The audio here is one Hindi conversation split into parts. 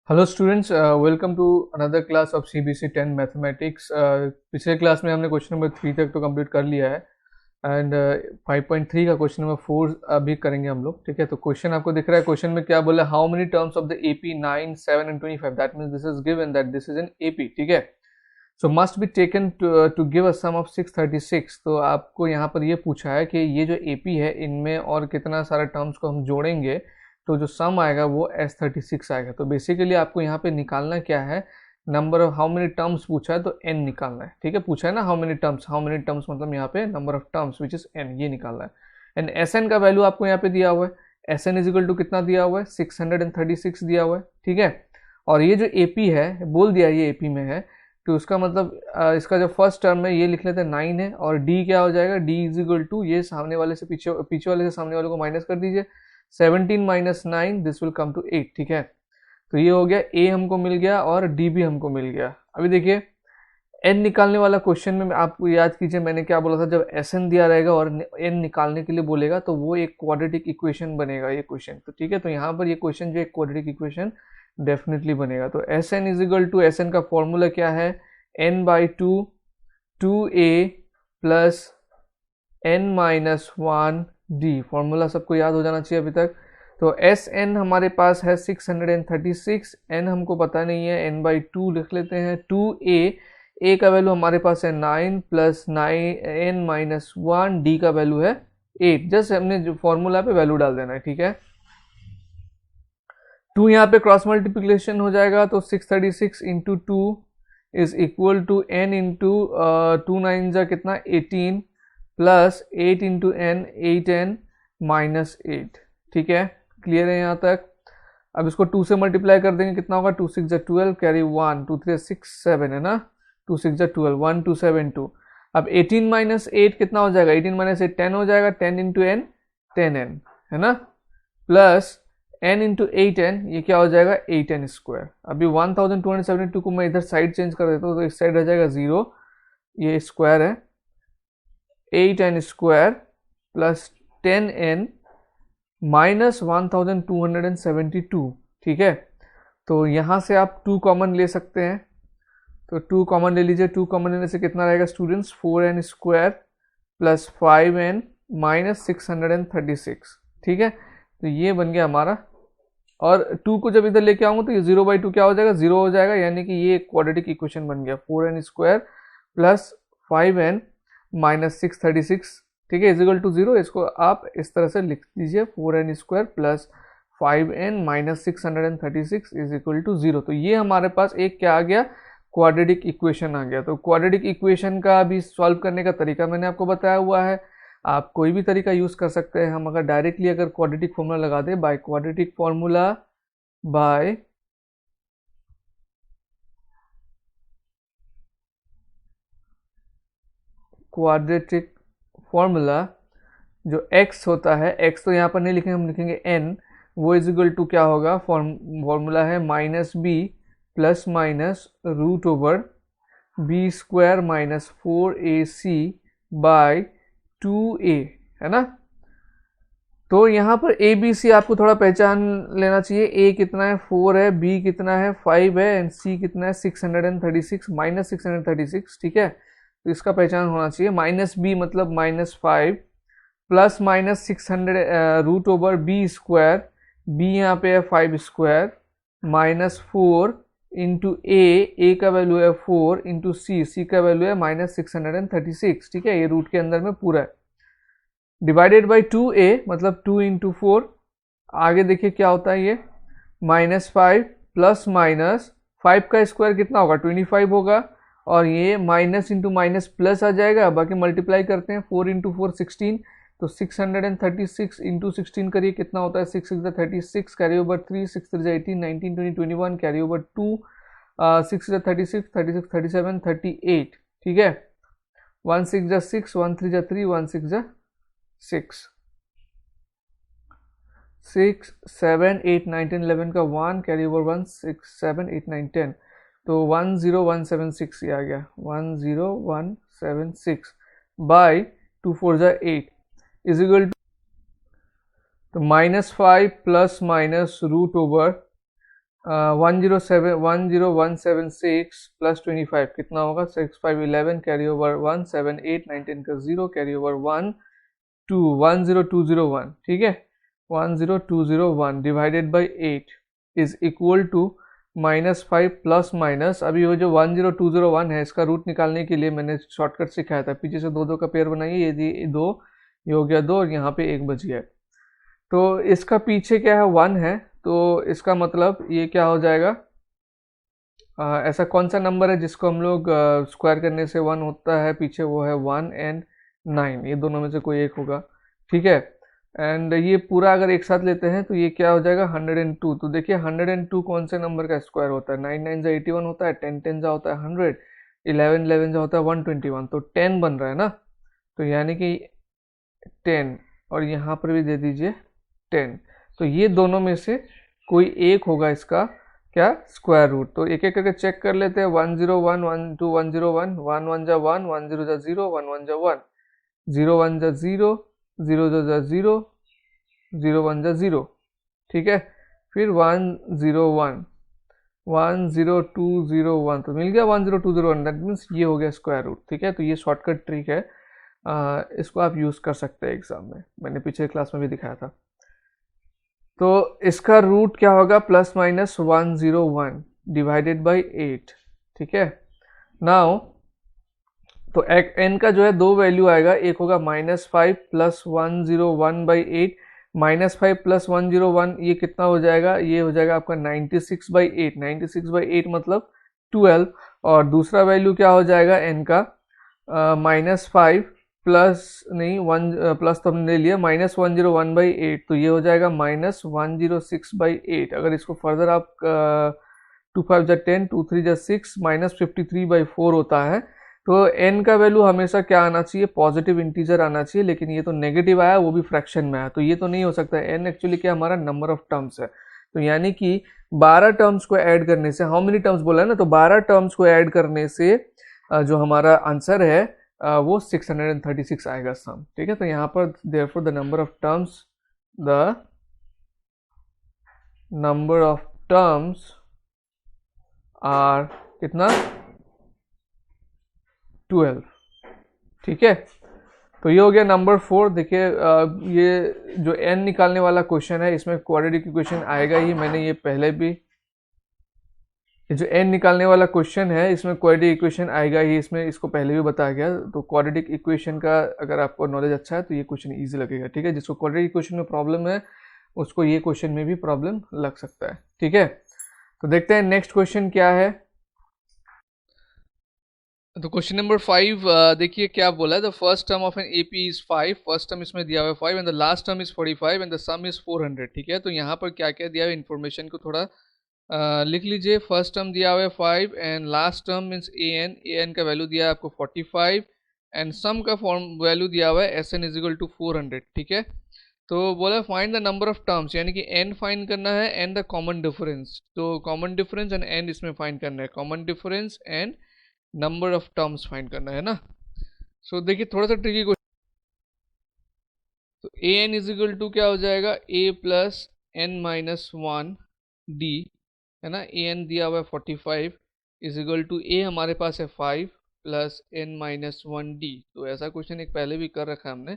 Hello students, welcome to another class of CBSE 10 mathematics. पिछले क्लास में हमने क्वेश्चन नंबर 3 तक तो कंप्लीट कर लिया है एंड 5.3 का क्वेश्चन नंबर 4 अभी करेंगे हम लोग। ठीक है, तो क्वेश्चन आपको दिख रहा है। क्वेश्चन में क्या बोला, how many terms of the AP 9, 7 and 25, that means this is given that this is an AP. ठीक है, so must be taken to give a sum of 636। तो आपको यहाँ पर ये पूछा है कि ये जो एपी है इनमें और कितना सारा टर्म्स को हम जोड़ेंगे तो जो सम आएगा वो S36 आएगा। तो बेसिकली आपको यहाँ पे निकालना क्या है, number of how many terms पूछा है तो n निकालना है। ठीक है, पूछा है ना हाउ मेनी टर्म्स मतलब यहाँ पे number of terms which is n, ये निकालना है। एंड Sn का वैल्यू आपको यहाँ पे दिया हुआ है। Sn इज इक्वल टू कितना दिया हुआ है, 636 दिया हुआ है। ठीक है, और ये जो AP है बोल दिया ये AP में है, तो उसका मतलब इसका जो फर्स्ट टर्म है ये लिख लेते हैं 9 है, और D क्या हो जाएगा, D इज इक्वल टू ये सामने वाले से पीछे वाले से सामने वाले को माइनस कर दीजिए, 17 minus 9 this will come to 8। ठीक है, तो ये हो गया, A हमको मिल गया और D भी हमको मिल गया। अभी देखिए n निकालने वाला क्वेश्चन में आपको याद कीजिए मैंने क्या बोला था, जब Sn दिया रहेगा और n निकालने के लिए बोलेगा तो वो एक क्वाड्रेटिक इक्वेशन बनेगा ये क्वेश्चन। तो ठीक है, तो यहाँ पर ये क्वेश्चन जो एक क्वाड्रेटिक इक्वेशन डेफिनेटली बनेगा। तो Sn is equal to, Sn का फॉर्मूला क्या है, n by 2 2a plus n minus 1 d। Formula सबको याद हो जाना चाहिए अभी तक। तो Sn हमारे पास है 636, n हमको पता नहीं है, n बाई 2 लिख लेते हैं। 2a का वैल्यू हमारे पास है 9 प्लस 9 n माइनस 1, d का वैल्यू है 8। जस्ट हमने जो फॉर्मूला पे वैल्यू डाल देना है। ठीक है, 2 यहाँ पे क्रॉस मल्टीप्लिकेशन हो जाएगा तो 636 into 2 is equal to n into 2 9 जा कितना 18 plus 8 into N 8n minus 8। ठीक है, क्लियर है यहाँ तक। अब इसको 2 से मल्टीप्लाई कर देंगे, कितना होगा, 2 6 12 कैरी 1 2 3 6 7 है ना, 2 6 12 1 2 7 2। अब 18 माइनस 8 कितना हो जाएगा, 18 माइनस 8 10 हो जाएगा, 10 इंटू एन 10n है ना, प्लस n इंटू 8n ये क्या हो जाएगा 8n स्क्वायर। अभी 1272 को मैं इधर साइड चेंज कर देता हूँ तो इस साइड रह जाएगा 0, ये स्क्वायर है, 8n square plus 10n minus 1272। ठीक है, तो यहाँ से आप 2 कॉमन ले सकते हैं, तो 2 कॉमन ले लीजिए। 2 कॉमन लेने से कितना रहेगा students, 4n square plus 5n minus 636। ठीक है, तो ये बन गया हमारा, और 2 को जब इधर लेके आऊंगा तो ये 0/2 क्या हो जाएगा, 0 हो जाएगा, यानी कि ये क्वाड्रेटिक इक्वेशन बन गया। 4n square plus 5n minus 636, ठीक है, इजिकल टू 0। इसको आप इस तरह से लिख दीजिए, 4n square plus 5n minus 636 is equal to 0। तो ये हमारे पास एक क्या आ गया, क्वाड्रेटिक इक्वेशन आ गया। तो क्वाड्रेटिक इक्वेशन का भी सॉल्व करने का तरीका मैंने आपको बताया हुआ है, आप कोई भी तरीका यूज कर सकते हैं। हम अगर डायरेक्टली अगर क्वाड्रेटिक फॉर्मूला लगा दें, by quadratic formula by quadratic formula, जो x होता है, x तो यहाँ पर नहीं लिखेंगे, हम लिखेंगे n, वो इज इक्वल टू क्या होगा, फॉर्मूला है minus b plus minus root over b square minus 4ac by 2a, है ना। तो यहाँ पर ए बी सी आपको थोड़ा पहचान लेना चाहिए। ए कितना है, 4 है, बी कितना है, 5 है, एंड सी कितना है, 636 माइनस 636। ठीक है, तो इसका पहचान होना चाहिए। माइनस बी मतलब minus 5 plus minus 600 root over b square, b यहाँ पे है 5 स्क्वायर माइनस 4 इंटू ए का वैल्यू है 4 इंटू सी का वैल्यू है माइनस 636। ठीक है, ये रूट के अंदर में पूरा है, डिवाइडेड बाई 2a मतलब 2 इंटू 4। आगे देखिए क्या होता है, ये माइनस 5 प्लस माइनस 5 का स्क्वायर कितना होगा, 25 होगा, और ये माइनस इंटू माइनस प्लस आ जाएगा, बाकी मल्टीप्लाई करते हैं, 4 इंटू 4 16, तो 636 इंटू 16 करिए, कितना होता है, 6 6 36 कैरी ओवर 3, 6 3 18 19 20 21 कैरी ओवर 2, 6 36 36 37 38। ठीक है, 1 6 6 1 3 3 1 6 6 6 7 8 9 10 11 का 1 कैरी ओवर 1 6 7 8 9 10, तो 10176 ये आ गया, 10176 बाई 2 4 8 इज इक्वल टू, तो -5 plus minus root over 10176 plus 25 कितना होगा, 6 5 11 कैरी ओवर 1 7 8 9 10 का 0 कैरी ओवर 1 2 10201, ठीक है, 10201 divided by 8 is equal to -5 plus minus, अभी वो जो 10201 है इसका रूट निकालने के लिए मैंने शॉर्टकट सिखाया था, पीछे से दो दो का पेयर बनाइए, ये दो, ये हो गया 2 और यहाँ पे 1 बच गया। तो इसका पीछे क्या है 1 है, तो इसका मतलब ये क्या हो जाएगा, ऐसा कौन सा नंबर है जिसको हम लोग स्क्वायर करने से 1 होता है पीछे, वो है 1 एंड 9, ये दोनों में से कोई एक होगा, ठीक है। एंड ये पूरा अगर एक साथ लेते हैं तो ये क्या हो जाएगा 102, तो देखिए 102 कौन से नंबर का स्क्वायर होता है, 9 9 जा 81 होता है, 10 10 जा होता है 100, 11 11 जा होता है 121, तो 10 बन रहा है ना, तो यानी कि 10 और यहाँ पर भी दे दीजिए 10, तो ये दोनों में से कोई एक होगा इसका क्या स्क्वायर रूट। तो एक एक करके चेक कर लेते हैं, 101 1 2 101, 1 1 जा 1, 1 0 जा 0, 1 1 जा 1, 0 1 जा 0, 0 जा 0, 0 1 जा 0, ठीक है, फिर 1 0 1, 1 0 2 0 1, तो मिल गया 1 0 2 0 1, दैट मीन्स ये हो गया स्क्वायर रूट, ठीक है। तो ये शॉर्टकट ट्रिक है, इसको आप यूज़ कर सकते हैं एग्जाम में, मैंने पिछले क्लास में भी दिखाया था। तो इसका रूट क्या होगा, प्लस माइनस 101 डिवाइडेड बाई 8, ठीक है। नाउ तो एन का जो है दो वैल्यू आएगा, एक होगा -5 प्लस 101 बाई 8, -5 प्लस 101 ये कितना हो जाएगा, ये हो जाएगा आपका 96 बाई 8, 96 बाई 8 मतलब 12, और दूसरा वैल्यू क्या हो जाएगा एन का, -5 प्लस नहीं 1 प्लस तो हमने ले लिया, -101 बाई 8, तो ये हो जाएगा -106 बाई 8। अगर इसको फर्दर आप 2 5 जा 10, 2 3 जा 6, -53 बाई 4 होता है। तो n का वैल्यू हमेशा क्या आना चाहिए, पॉजिटिव इंटीजर आना चाहिए, लेकिन ये तो नेगेटिव आया, वो भी फ्रैक्शन में आया, तो ये तो नहीं हो सकता। n एक्चुअली क्या हमारा नंबर ऑफ टर्म्स है, तो यानी कि 12 टर्म्स को ऐड करने से, हाउ मेनी टर्म्स बोला है ना, तो 12 टर्म्स को ऐड करने से जो हमारा आंसर है वो 636 आएगा सम, ठीक है। तो यहाँ पर therefore the number of terms are कितना 12, ठीक है। तो ये हो गया नंबर 4। देखिए ये जो n निकालने वाला क्वेश्चन है इसमें क्वाड्रेटिक इक्वेशन आएगा ही, मैंने ये पहले भी, ये जो n निकालने वाला क्वेश्चन है इसमें क्वाड्रेटिक इक्वेशन आएगा ही, इसमें इसको पहले भी बताया गया। तो क्वाड्रेटिक इक्वेशन का अगर आपको नॉलेज अच्छा है तो ये क्वेश्चन इजी लगेगा, ठीक है। जिसको क्वाड्रेटिक इक्वेशन में प्रॉब्लम है उसको ये क्वेश्चन में भी प्रॉब्लम लग सकता है, ठीक है। तो देखते हैं नेक्स्ट क्वेश्चन क्या है। तो क्वेश्चन नंबर 5 देखिए क्या बोला है, the first term of an AP is 5, first term इसमें दिया हुआ है 5 and the last term is 45 and the some is 400, ठीक है। तो यहाँ पर क्या क्या दिया हुआ है, इन्फॉर्मेशन को थोड़ा लिख लीजिए। फर्स्ट टर्म दिया हुआ है 5 and last term means an का वैल्यू दिया है आपको 45 एंड सम का फॉर्म वैल्यू दिया हुआ है Sn इज इक्वल टू 400, ठीक है। तो बोला find the number of terms, यानी कि n फाइंड करना है एंड द कॉमन डिफरेंस, तो कॉमन डिफरेंस एंड n इसमें फाइंड करना है, common difference and number of terms find करना है ना। सो देखिए थोड़ा सा ट्रिकी क्वेश्चन, तो an इज इक्वल टू क्या हो जाएगा, a plus n minus 1 d, है ना। an दिया हुआ है 45 इज इक्वल टू a हमारे पास है 5 प्लस n माइनस 1 d, तो ऐसा क्वेश्चन एक पहले भी कर रखा है हमने।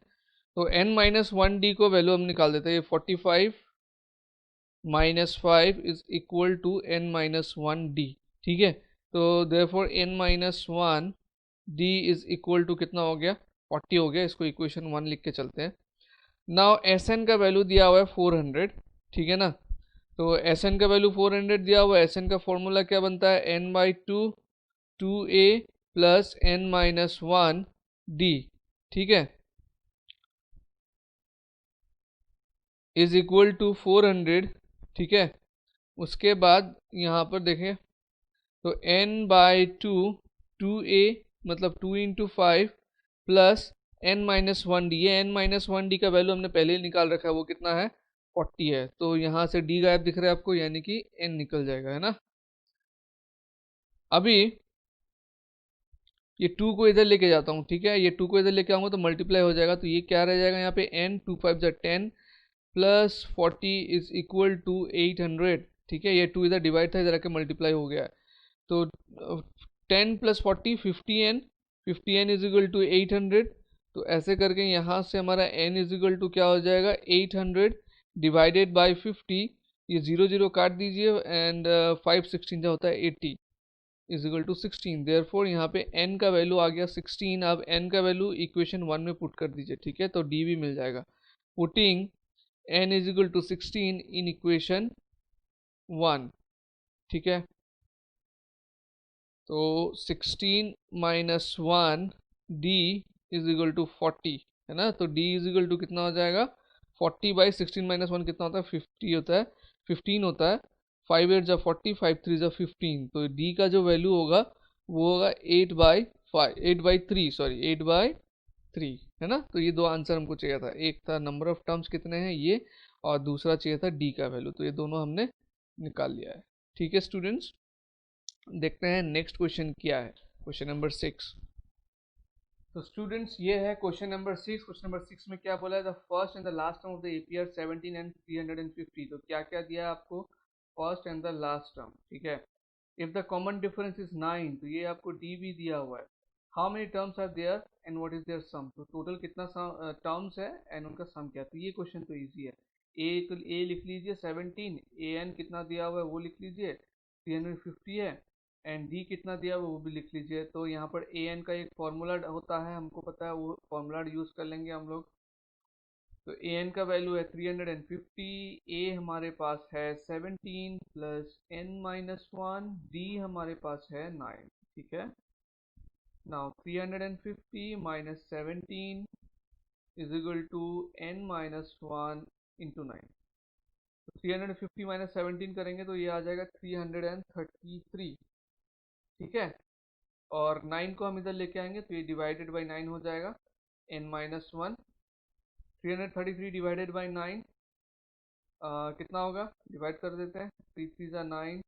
तो n माइनस 1 d को वैल्यू हम निकाल देते हैं, 45 minus 5 is equal to n minus 1 d, ठीक है। तो therefore n minus 1 d is equal to कितना हो गया 40 हो गया, इसको इक्वेशन 1 लिख के चलते हैं। नाउ Sn का वैल्यू दिया हुआ है 400, ठीक है ना। तो Sn का वैल्यू 400 दिया हुआ है, Sn का फॉर्मूला क्या बनता है, n by 2 2a plus n minus 1 d, ठीक है, इज इक्वल टू 400, ठीक है। उसके बाद यहाँ पर देखें तो n बाई 2 2a मतलब 2 into 5 plus n minus 1 D, ये n माइनस 1 डी का वैल्यू हमने पहले ही निकाल रखा है, वो कितना है 40 है, तो यहाँ से d गायब दिख रहा है आपको, यानी कि n निकल जाएगा, है ना। अभी ये 2 को इधर लेके जाता हूँ, ठीक है, ये 2 को इधर लेके आऊँगा तो मल्टीप्लाई हो जाएगा, तो ये क्या रह जाएगा यहाँ पे n 2 5 10 plus 40 is equal to 800, ठीक है, ये 2 इधर डिवाइड था, इधर आके मल्टीप्लाई हो गया है। तो 10 + 40 50n, 50n is equal to 800। तो ऐसे करके यहाँ से हमारा n इज इक्वल टू क्या हो जाएगा 800 डिवाइडेड बाय 50, ये 0 0 काट दीजिए एंड 5 16 जो होता है 80 इज इक्वल टू 16। देयरफॉर यहाँ पे n का वैल्यू आ गया 16। अब n का वैल्यू इक्वेशन 1 में पुट कर दीजिए, ठीक है, तो d भी मिल जाएगा। Putting n is equal to 16 in equation 1, ठीक है, तो 16 - 1 d इज इक्वल टू 40 है ना। तो d इज इक्वल टू कितना हो जाएगा 40/16 - 1 कितना होता है 50 होता है, 15 होता है। 5 8 जा 40, 5 3 जा 15। तो d का जो वैल्यू होगा वो होगा 8/3, सॉरी 8/3 है ना। तो ये दो आंसर हमको चाहिए था, एक था नंबर ऑफ टर्म्स कितने हैं ये, और दूसरा चाहिए था d का वैल्यू। तो ये दोनों हमने निकाल लिया है, ठीक है स्टूडेंट्स। देखते हैं नेक्स्ट क्वेश्चन क्या है, क्वेश्चन नंबर 6। तो स्टूडेंट्स ये है क्वेश्चन नंबर 6। क्वेश्चन नंबर 6 में क्या बोला है, the first and the last term of the AP are 17 and 350। तो क्या क्या दिया है आपको, first and the last term, ठीक है। If the common difference is 9, तो ये आपको डी भी दिया हुआ है। How many terms are there and what is their sum, तो टोटल कितना टर्म्स है एंड उनका सम क्या है। तो ये क्वेश्चन तो ईजी है। ए लिख लीजिए 17, ए एन कितना दिया हुआ है वो लिख लीजिए 350 है, एंड डी कितना दिया हुआ वो भी लिख लीजिए। तो यहाँ पर ए एन का एक फॉर्मूला होता है, हमको पता है, वो फॉर्मूला यूज कर लेंगे हम लोग। तो ए एन का वैल्यू है 350, ए हमारे पास है 17 प्लस n-1, डी हमारे पास है 9, ठीक है। Now 350 - 17 is equal to n-1 into 9। तो 350 - 17 करेंगे तो ये आ जाएगा 333, ठीक है। और 9 को हम इधर लेके आएंगे तो ये डिवाइडेड बाई 9 हो जाएगा, n-1। 333 डिवाइडेड बाई 9 कितना होगा, डिवाइड कर देते हैं। 3 3 जा 9,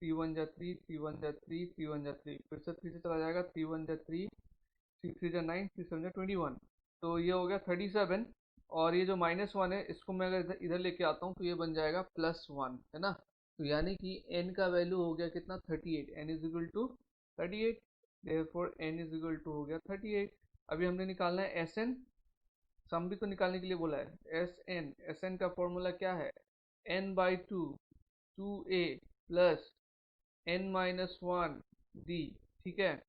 3 1 जा 3, 3 1 जा 3, 3 1 जा 3, फिर से 3 से चला जाएगा, 3 1 जा 3, 3 3 जा 9, 3 7 जा 21। तो ये हो गया 37। और ये जो -1 है इसको मैं अगर इधर लेके आता हूँ तो ये बन जाएगा +1, है ना। तो यानी कि n का वैल्यू हो गया कितना 38, n is equal to 38। Therefore n is equal to हो गया 38। अभी हमने निकालना है Sn, सम भी तो निकालने के लिए बोला है। Sn का फॉर्मूला क्या है, n/2 2a plus n-1 d, ठीक है।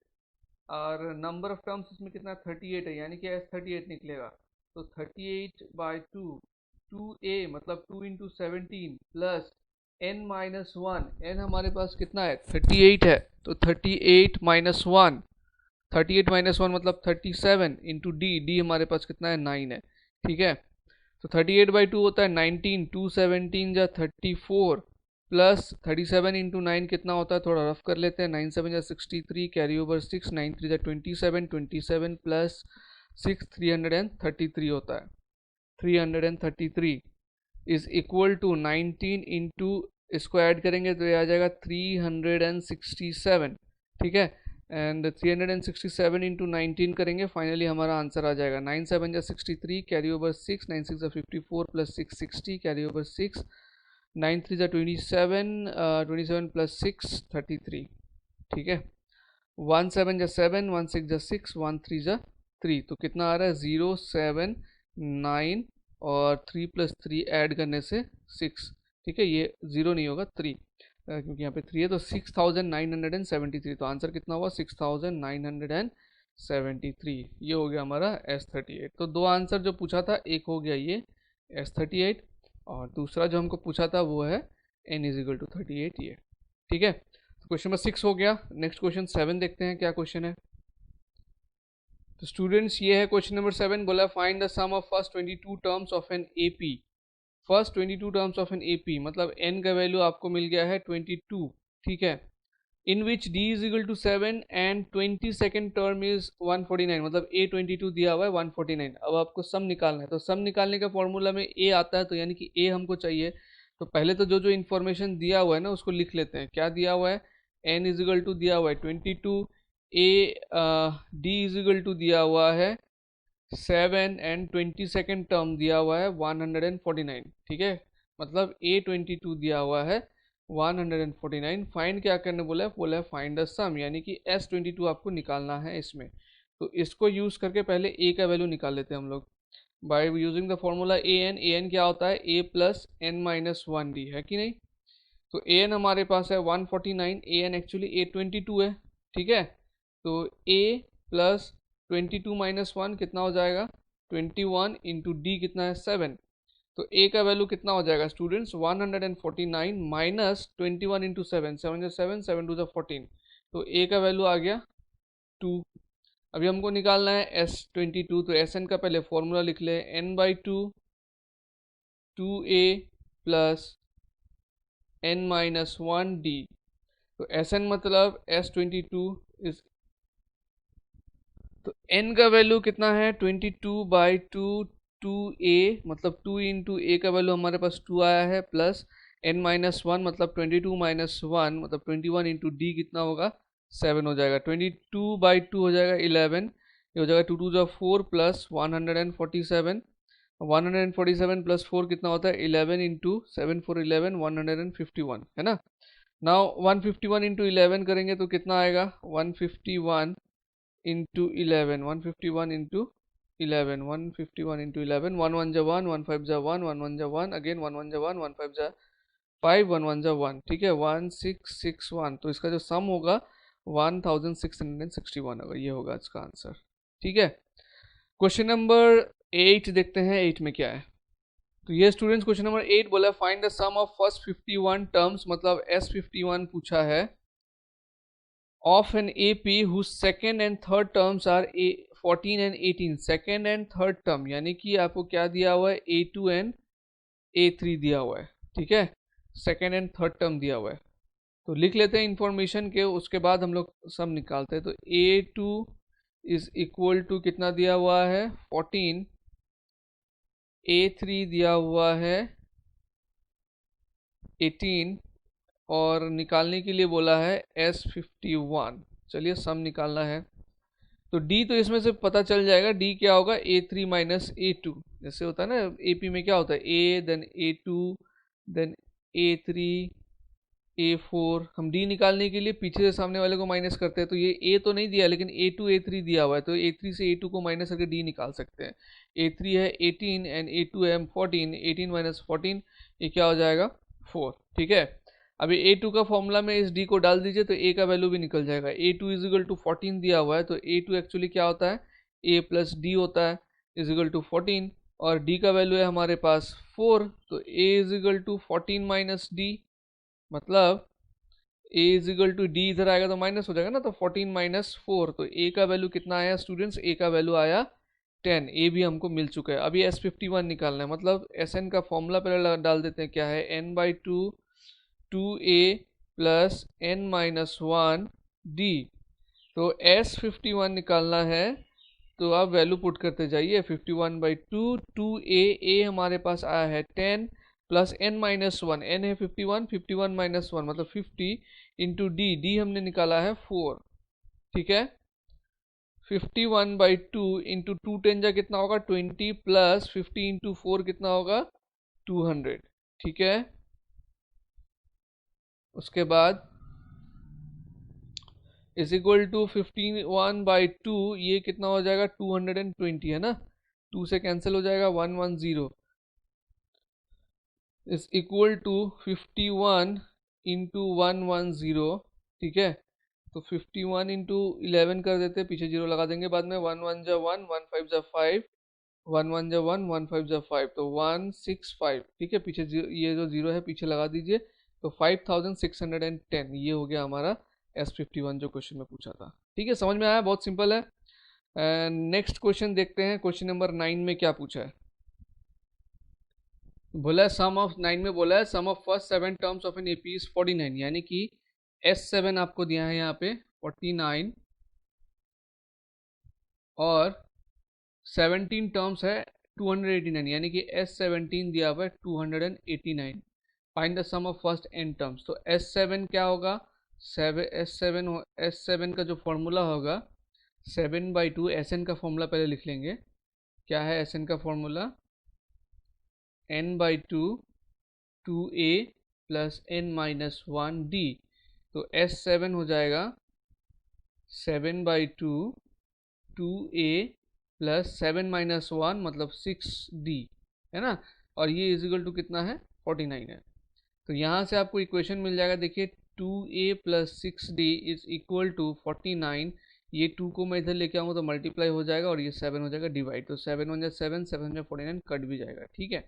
और नंबर ऑफ टर्म्स इसमें कितना 38 है, यानी कि S38 निकलेगा। तो 38/2 2a मतलब 2 × 17 प्लस n-1, n हमारे पास कितना है 38 है, तो 38 - 1, 38 - 1 मतलब 37 इंटू डी हमारे पास कितना है 9 है, ठीक है। तो 38/2 होता है 19, 2 17 जा 34 प्लस 37 इंटू 9 कितना होता है, थोड़ा रफ कर लेते हैं। 9 7 जा 63, कैरी ओवर 6, 9 3 जा 27, 27 प्लस 6 333 होता है। 333 इज इक्वल टू 19 इंटू, इसको ऐड करेंगे तो ये आ जाएगा 367, ठीक है। एंड 367 इंटू 19 करेंगे, फाइनली हमारा आंसर आ जाएगा 9 7 जा 63, कैरी ओवर 6, 9 6 जा 54 प्लस 6 60, कैरी ओवर 6, 9 3 जा 27, 27 प्लस 6 33, ठीक है। 1 7 जा 7, 1 6 जा 6, 1 3 जा 3, तो कितना आ रहा है 0 7 9 और 3 + 3 ऐड करने से 6, ठीक है। ये 0 नहीं होगा 3, क्योंकि यहाँ पे 3 है। तो 6973, तो आंसर कितना हुआ 6973। ये हो गया हमारा S38। तो दो आंसर जो पूछा था, एक हो गया ये S38 और दूसरा जो हमको पूछा था वो है n = 38 ये, ठीक है। तो क्वेश्चन नंबर 6 हो गया। नेक्स्ट क्वेश्चन 7 देखते हैं क्या क्वेश्चन है। तो स्टूडेंट्स ये है क्वेश्चन नंबर 7, बोला find the sum of first 22 terms of an AP. First 22 terms of an AP मतलब n का वैल्यू आपको मिल गया है 22, ठीक है। In which d is equal to 7 and 22nd term is 149, मतलब a 22 दिया हुआ है 149। अब आपको सम निकालना है, तो सम निकालने का फॉर्मूला में a आता है, तो यानी कि a हमको चाहिए। तो पहले तो जो जो इन्फॉर्मेशन दिया हुआ है ना उसको लिख लेते हैं। क्या दिया हुआ है, n इज इक्वल टू दिया हुआ है 22, d इज इक्वल टू दिया हुआ है 7 एंड 22nd टर्म दिया हुआ है 149, ठीक है। मतलब a 22 दिया हुआ है 149। फाइंड क्या करने बोला है फाइंड द सम, यानी कि S22 आपको निकालना है इसमें। तो इसको यूज़ करके पहले a का वैल्यू निकाल लेते हैं हम लोग by using the formula an क्या होता है a plus n minus 1d, है कि नहीं। तो an हमारे पास है 149, an एक्चुअली a22 है, ठीक है। तो a प्लस 22 माइनस 1 कितना हो जाएगा 21 इंटू डी कितना है 7। तो a का वैल्यू कितना हो जाएगा स्टूडेंट्स 149 माइनस 21 इंटू 7, 7 7 7 टू 14। तो a का वैल्यू आ गया 2। अभी हमको निकालना है S22, तो Sn का पहले फॉर्मूला लिख ले n/2 2a plus n minus 1d। तो Sn मतलब S22 इस, तो n का वैल्यू कितना है 22/2 2a, मतलब 2 इंटू ए का वैल्यू हमारे पास 2 आया है, प्लस n माइनस 1 मतलब 22 माइनस 1 मतलब 21 इंटू डी कितना होगा 7 हो जाएगा। 22/2 हो जाएगा 11, ये हो जाएगा 2 2 4 प्लस 147, 147 प्लस 4 कितना होता है 11 इंटू 7 4 11 151, है ना। नाउ 151 इंटू 11 करेंगे तो कितना आएगा 151 इंटू 11, 151 इंटू 11, 151 इंटू 11, 1 1 जा 1, 1 5 जा 1, 1 1 जा 1, अगेन 1 1 जा 1, 1 5 जा 5, 1 1 जा 1, ठीक है 1661। तो इसका जो सम होगा 1661 होगा, ये होगा इसका आंसर, ठीक है। क्वेश्चन नंबर 8 देखते हैं 8 में क्या है। तो ये स्टूडेंट्स क्वेश्चन नंबर 8 बोला find the sum of first 51 terms, मतलब S51 पूछा है, of an AP whose second and third terms are 14 and 18। second and third term यानी कि आपको क्या दिया हुआ है A2 and A3 दिया हुआ है, ठीक है। सेकेंड एंड थर्ड टर्म दिया हुआ है, तो लिख लेते हैं इंफॉर्मेशन के, उसके बाद हम लोग सम निकालते हैं। तो A2 इज इक्वल टू कितना दिया हुआ है 14, A3 दिया हुआ है 18 और निकालने के लिए बोला है S51। चलिए सम निकालना है। तो D तो इसमें से पता चल जाएगा, D क्या होगा A3 माइनस A2, जैसे होता है ना AP में क्या होता है A then A2 then A3 A4। हम D निकालने के लिए पीछे से सामने वाले को माइनस करते हैं, तो ये A तो नहीं दिया लेकिन A2 A3 दिया हुआ है, तो A3 से A2 को माइनस करके D निकाल सकते हैं। A3 है 18 एंड A2 है 14, 18 माइनस 14 ये क्या हो जाएगा 4, ठीक है। अभी A2 का फॉर्मूला में इस D को डाल दीजिए तो A का वैल्यू भी निकल जाएगा। A2 इज इक्वल टू 14 दिया हुआ है, तो A2 एक्चुअली क्या होता है A प्लस D होता है इज इक्वल टू 14, और D का वैल्यू है हमारे पास 4, तो A is equal to 14 minus D, मतलब A is equal to D इधर आएगा तो माइनस हो जाएगा ना, तो 14 माइनस 4, तो A का वैल्यू कितना आया स्टूडेंट्स, A का वैल्यू आया 10। A भी हमको मिल चुका है। अभी S51 निकालना है, मतलब Sn का फॉर्मूला पहले डाल देते हैं, क्या है n/2 2a plus n minus 1d। तो S51 निकालना है तो आप वैल्यू पुट करते जाइए, 51/2 2a, a हमारे पास आया है 10 प्लस n माइनस 1, n है 51, 51 माइनस 1 मतलब 50 इंटू डी, डी हमने निकाला है 4, ठीक है। 51/2 इंटू 2 10 जा कितना होगा 20 प्लस 50 इंटू 4 कितना होगा 200, ठीक है। उसके बाद इज इक्वल टू 51/2, ये कितना हो जाएगा 220, है ना, 2 से कैंसिल हो जाएगा 110 इज इक्वल टू 51 इंटू 110, ठीक है। तो 51 इंटू 11 कर देते, पीछे जीरो लगा देंगे बाद में, 1 1 जा 1, 1 5 जा 5, 1 1 जा 1, 1 5 जा 5, तो 165, ठीक है। पीछे ये जो जीरो है पीछे लगा दीजिए, तो 5610 ये हो गया हमारा S51 जो क्वेश्चन में पूछा था, ठीक है। समझ में आया, बहुत सिंपल है। नेक्स्ट क्वेश्चन देखते हैं, क्वेश्चन नंबर 9 में क्या पूछा है। बोला है सम ऑफ 9 में बोला है sum of first 7 terms of an AP is 49, यानी कि S7 आपको दिया है यहाँ पे 49 और 17 टर्म्स है 289, यानी कि S17 दिया हुआ है 289। Find the sum of first n terms. तो S7 क्या होगा, S7 का जो फॉर्मूला होगा 7/2, Sn का फॉर्मूला पहले लिख लेंगे। क्या है Sn का formula n/2 2a plus n minus one D. तो S7 हो जाएगा 7/2 2a प्लस 7 माइनस वन मतलब 6d, है ना। और ये इजिकल टू कितना है 49 है। तो यहाँ से आपको इक्वेशन मिल जाएगा, देखिए 2a plus 6d is equal to 49। ये 2 को मैं इधर लेके आऊँगा तो मल्टीप्लाई हो जाएगा और ये 7 हो जाएगा डिवाइड। तो 7 1 7 7 49 कट भी जाएगा, ठीक है।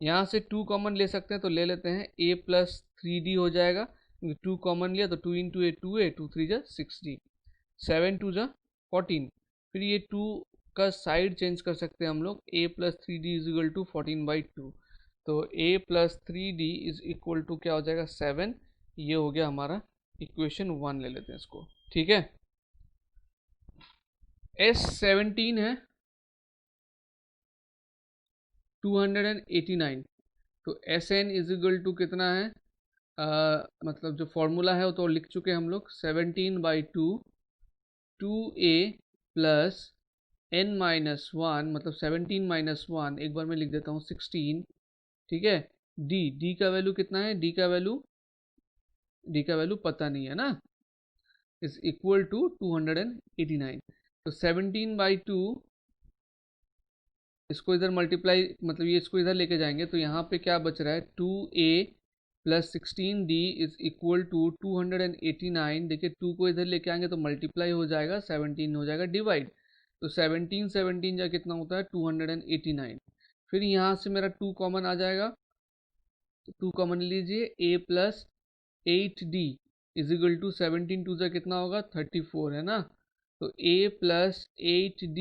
यहाँ से 2 कॉमन ले सकते हैं तो ले लेते हैं, a प्लस 3d हो जाएगा, क्योंकि 2 कॉमन लिया तो 2 इंटू ए 2a 2 3 जा 6d, 7 2 जा 14। फिर ये 2 का साइड चेंज कर सकते हैं हम लोग, a plus 3d is equal to 14/2। तो a plus 3d is equal to क्या हो जाएगा 7। ये हो गया हमारा इक्वेशन 1, ले लेते हैं इसको, ठीक है। S17 है 289। तो Sn इज इक्वल टू कितना है, मतलब जो फॉर्मूला है वो तो लिख चुके हैं हम लोग, 17/2 2a plus n minus one मतलब 17 माइनस वन, एक बार मैं लिख देता हूँ 16, ठीक है। d का वैल्यू कितना है, d का वैल्यू पता नहीं है ना, इज इक्वल टू 289। तो 17/2 इसको इधर मल्टीप्लाई मतलब ये इसको इधर लेके जाएंगे तो यहाँ पे क्या बच रहा है 2a plus 16d is equal to 289। देखिए 2 को इधर लेके आएंगे तो मल्टीप्लाई हो जाएगा, 17 हो जाएगा डिवाइड। तो 17 17 जा कितना होता है 289। फिर यहाँ से मेरा 2 कॉमन आ जाएगा, तो 2 कॉमन लीजिए, a plus 8d is equal to 17 2 जा कितना होगा 34, है ना। तो a plus 8d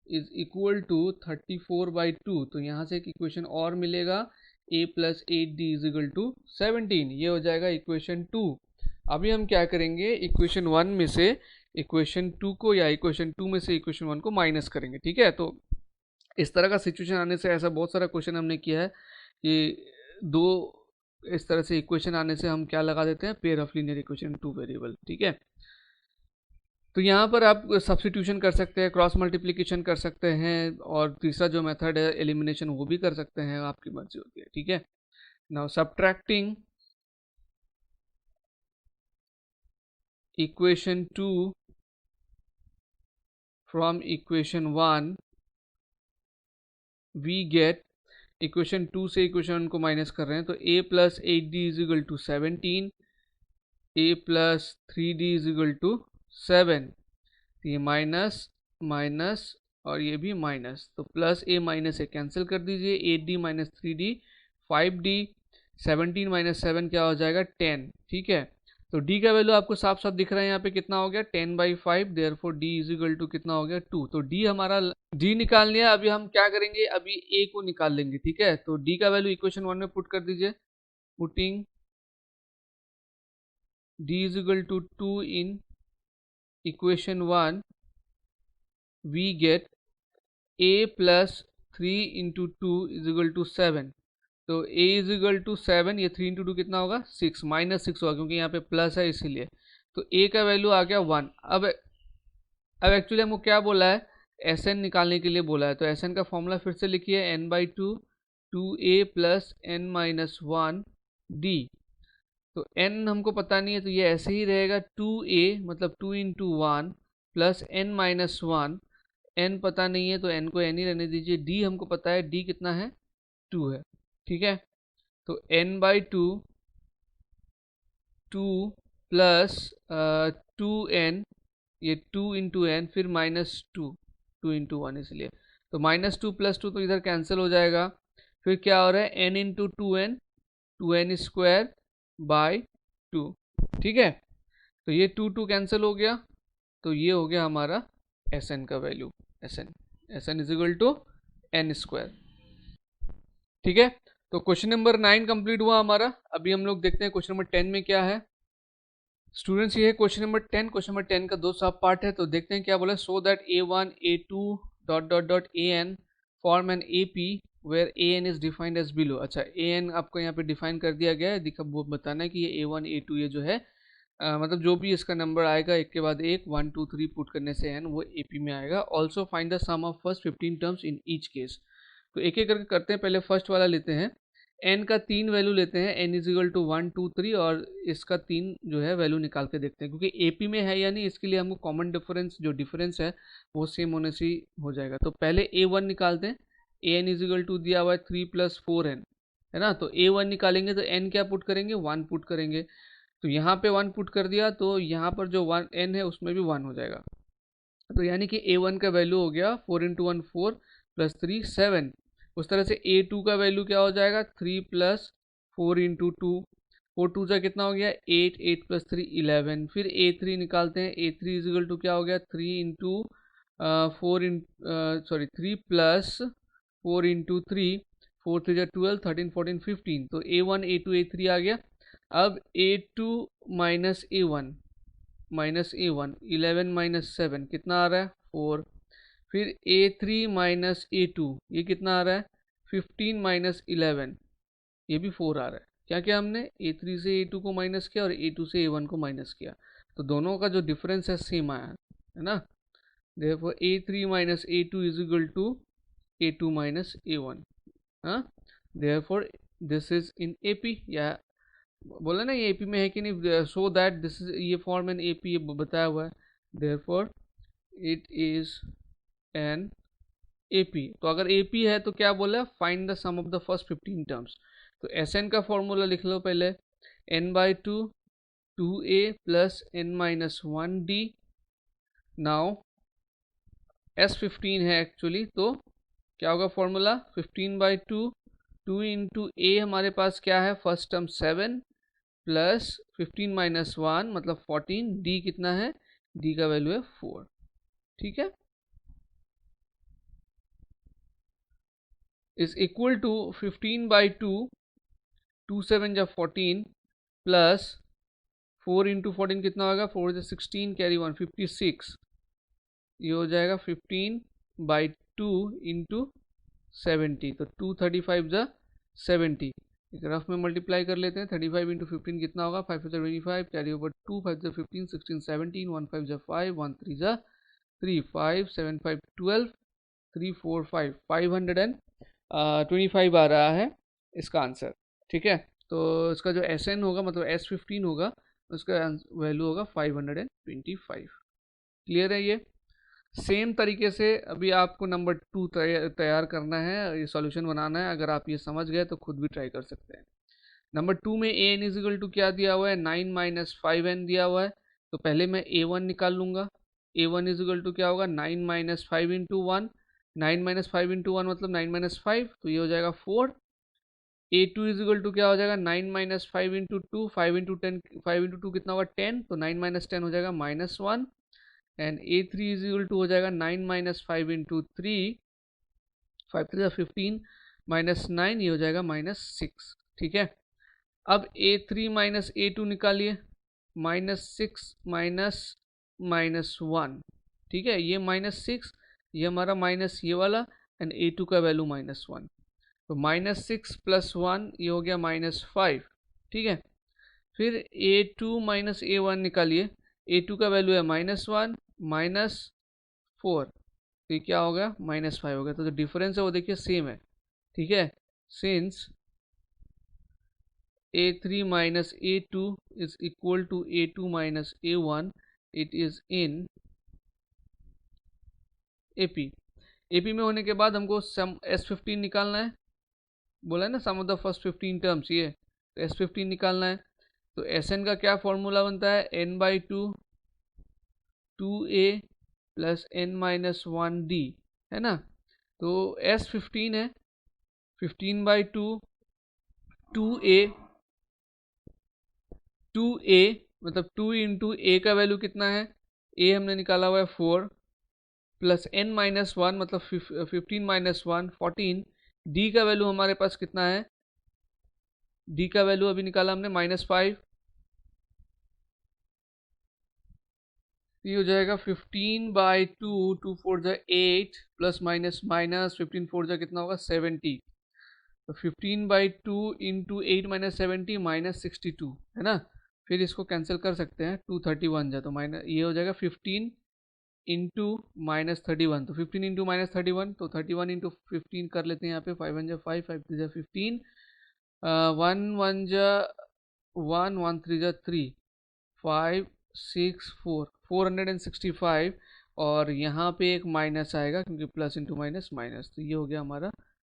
is equal to 34/2। तो यहाँ से एक इक्वेशन और मिलेगा, a plus 8d is equal to 17। ये हो जाएगा इक्वेशन 2। अभी हम क्या करेंगे, इक्वेशन 1 में से इक्वेशन 2 को या इक्वेशन 2 में से इक्वेशन 1 को माइनस करेंगे, ठीक है। तो इस तरह का सिचुएशन आने से, ऐसा बहुत सारा क्वेश्चन हमने किया है कि दो इस तरह से इक्वेशन आने से हम क्या लगा देते हैं, pair of linear equation 2 variable, ठीक है। तो यहाँ पर आप सब्स्टिट्यूशन कर सकते हैं, क्रॉस मल्टीप्लिकेशन कर सकते हैं, और तीसरा जो मेथड है एलिमिनेशन वो भी कर सकते हैं, आपकी मर्जी होती है, ठीक है। Now subtracting equation 2 from equation 1 we get, equation 2 से इक्वेशन 1 को माइनस कर रहे हैं तो a plus 8d is equal to 17, a plus 3d is equal to 7। ये माइनस माइनस और ये भी माइनस, तो plus a minus a cancel कर दीजिए, 8d minus 3d 5d, 17 minus 7 क्या हो जाएगा 10, ठीक है। तो d का वैल्यू आपको साफ साफ दिख रहा है यहाँ पे कितना हो गया 10/5, therefore d is equal to कितना हो गया 2। तो d हमारा d निकाल लिया। अभी हम क्या करेंगे, अभी a को निकाल लेंगे, ठीक है। तो d का वैल्यू इक्वेशन 1 में पुट कर दीजिए, putting d is equal to 2 in equation 1 we get a plus 3 into 2 is equal to 7। तो a is equal to 7, ये 3 into 2 कितना होगा 6, माइनस 6 होगा क्योंकि यहाँ पे प्लस है इसीलिए। तो a का वैल्यू आ गया 1। अब एक्चुअली हमको क्या बोला है, Sn निकालने के लिए बोला है। तो Sn का फॉर्मूला फिर से लिखिए, n/2 2a plus n minus 1 d। तो n हमको पता नहीं है तो ये ऐसे ही रहेगा 2a मतलब 2 into 1 plus n minus 1, n पता नहीं है तो n को n ही रहने दीजिए। d हमको पता है, d कितना है 2 है, ठीक है। तो n/2 2 प्लस 2n, ये 2 इंटू एन फिर माइनस 2 इंटू 1 इसलिए। तो माइनस 2 प्लस 2 तो इधर कैंसिल हो जाएगा। फिर क्या हो रहा है n into 2n square by 2, ठीक है। तो ये 2 कैंसिल हो गया, तो ये हो गया हमारा Sn का value, Sn is equal to n square, ठीक है। तो क्वेश्चन नंबर 9 कंप्लीट हुआ हमारा। अभी हम लोग देखते हैं क्वेश्चन नंबर 10 में क्या है। स्टूडेंट्स ये है क्वेश्चन नंबर 10। क्वेश्चन नंबर 10 का दो सब पार्ट है, तो देखते हैं क्या बोला। So that a1 a2 dot an form an AP where an is defined as below. अच्छा, an आपको यहाँ पे डिफाइन कर दिया गया है, दिखा वो बताना है कि ये a1 a2 ये जो है मतलब जो भी इसका नंबर आएगा एक के बाद एक 1 2 3 पुट करने से n वो AP में आएगा। Also find the sum of first 15 terms in each case. तो एक एक करके करते हैं, पहले फर्स्ट वाला लेते हैं। एन का 3 वैल्यू लेते हैं, एन इज इक्वल टू 1 2 3, और इसका 3 जो है वैल्यू निकाल के देखते हैं, क्योंकि एपी में है या नहीं इसके लिए हमको कॉमन डिफरेंस जो डिफरेंस है वो सेम होने से ही हो जाएगा। तो पहले A1 निकालते हैं। एन इज इक्वल टू दिया हुआ है 3 + 4n, है ना। तो A1 निकालेंगे तो n क्या पुट करेंगे, 1 पुट करेंगे। तो यहाँ पे 1 पुट कर दिया तो यहाँ पर जो 1 n है उसमें भी 1 हो जाएगा। तो यानी कि A1 का वैल्यू हो गया 4 × 1 4 + 3 7। उस तरह से A2 का वैल्यू क्या हो जाएगा, 3 + 4 × 2, 4 2 जा कितना हो गया 8, 8 + 3 11। फिर A3 निकालते हैं। A3 इज इक्वल टू क्या हो गया 3 × 4 सॉरी 3 + 4 × 3, 4 3 जा 12, 13 14 15। तो A1 A2 A3 आ गया। अब A2 माइनस A1 11 - 7 कितना आ रहा है 4। फिर A3 माइनस A2 ये कितना आ रहा है 15 - 11, ये भी 4 आ रहा है। क्या क्या हमने A3 से A2 को माइनस किया और A2 से A1 को माइनस किया, तो दोनों का जो डिफरेंस है सेम आया, है ना। therefore A3 minus A2 is equal to A2 minus A1। हाँ, therefore this is in AP, या बोला ना ये एपी में है कि नहीं, सो दैट दिस इज ये फॉर्म एन एपी, ये बताया हुआ है। Therefore it is an AP. तो अगर एपी है तो क्या बोला, find the sum of the first 15 terms. तो एस एन का फॉर्मूला लिख लो पहले, n/2 2a + n-1d। Now S15 है एक्चुअली, तो क्या होगा फॉर्मूला 15/2, 2 × a हमारे पास क्या है फर्स्ट टर्म 7 + 15 - 1 मतलब 14, डी कितना है, डी का वैल्यू है 4। ठीक है, इज इक्वल टू 15/2, 2 7 जा 14 प्लस 4 × 14 कितना होगा, 4 जा 16 कैरी 1 56। ये हो जाएगा 15/2 × 70, तो 235 जा 70। एक रफ में मल्टीप्लाई कर लेते हैं। 35 × 15 कितना होगा, 5 × 25 कैरी ओवर 2, 5 × 15 16 17, 1 5 × 5, 1 3 × 3 5 7 5 12, 3 4 5 525 आ रहा है इसका आंसर। ठीक है, तो इसका जो SN होगा मतलब S15 होगा, उसका वैल्यू होगा 525। क्लियर है ये। सेम तरीके से अभी आपको नंबर 2 तैयार करना है, ये सॉल्यूशन बनाना है। अगर आप ये समझ गए तो खुद भी ट्राई कर सकते हैं। नंबर 2 में an इज इक्वल टू क्या दिया हुआ है, 9 - 5n दिया हुआ है। तो पहले मैं A1 निकाल लूंगा। A1 इज इक्वल टू क्या होगा 9 - 5 × 1, 9 - 5 × 1 मतलब 9 - 5, तो ये हो जाएगा 4। A2 इज इक्वल टू क्या हो जाएगा 9 - 5 × 2, 5 × 10, 5 × 2 कितना होगा 10, तो 9 - 10 हो जाएगा -1। And A3 is equal to हो जाएगा 9 - 5 × 3, 5 3 15 -9, ये हो जाएगा -6। ठीक है, अब A3 - A2 निकालिए, -6 -1। ठीक है, ये -6, ये हमारा माइनस ये वाला, एंड A2 का वैल्यू -1। तो -6 + 1 ये हो गया -5। ठीक है, फिर A2 - A1 निकालिए। A2 का वैल्यू है -1 -4, तो ये क्या हो गया -5 हो गया। तो जो डिफरेंस है वो देखिए सेम है। ठीक है, since A3 - A2 is equal to A2 - A1, it is in AP। AP में होने के बाद हमको सम S15 निकालना है। बोला है ना सम ऑफ द फर्स्ट 15 टर्म्स, ये तो S15 निकालना है। तो SN का क्या फॉर्मूला बनता है, n/2 2a + n-1d, है ना। तो S15 है 15/2 2a, 2a मतलब 2 × a का वैल्यू कितना है, a हमने निकाला हुआ है 4, प्लस n-1 मतलब 15 - 1 14। d का वैल्यू हमारे पास कितना है, d का वैल्यू अभी निकाला हमने -5, ये हो जाएगा 15/2, 2 4 जा 8 प्लस माइनस माइनस 15 4 जा कितना होगा 70। तो 15/2 × 8 - 70 -62, है ना। फिर इसको कैंसिल कर सकते हैं, 231 जा तो माइनस ये हो जाएगा 15 × -31। तो 15 × -31, तो 31 × 15 कर लेते हैं यहाँ पे, 5 1 जा 5, 5 3 जा 15, वन वन जा वन, वन थ्री जा थ्री, 5 6 4, 465, और यहाँ पे एक माइनस आएगा क्योंकि प्लस इंटू माइनस माइनस, तो ये हो गया हमारा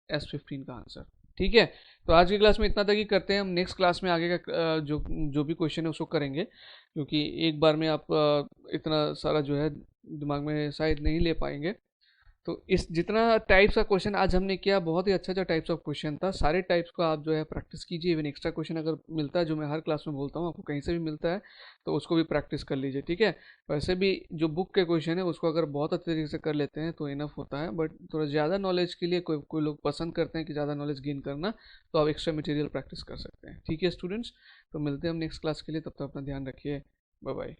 S15 का आंसर। ठीक है, तो आज की क्लास में इतना तक ही करते हैं। हम नेक्स्ट क्लास में आगे का जो जो भी क्वेश्चन है उसको करेंगे, क्योंकि एक बार में आप इतना सारा जो है दिमाग में शायद नहीं ले पाएंगे। तो इस जितना टाइप्स का क्वेश्चन आज हमने किया, बहुत ही अच्छा अच्छा टाइप्स ऑफ क्वेश्चन था। सारे टाइप्स को आप जो है प्रैक्टिस कीजिए। इवन एक्स्ट्रा क्वेश्चन अगर मिलता है, जो मैं हर क्लास में बोलता हूँ, आपको कहीं से भी मिलता है तो उसको भी प्रैक्टिस कर लीजिए। ठीक है, वैसे भी जो बुक के क्वेश्चन है उसको अगर बहुत अच्छे तरीके से कर लेते हैं तो इनफ होता है, बट थोड़ा ज़्यादा नॉलेज के लिए कोई कोई लोग पसंद करते हैं कि ज़्यादा नॉलेज गेन करना, तो आप एक्स्ट्रा मटेरियल प्रैक्टिस कर सकते हैं। ठीक है स्टूडेंट्स, तो मिलते हैं हम नेक्स्ट क्लास के लिए, तब तक अपना ध्यान रखिए। Bye bye.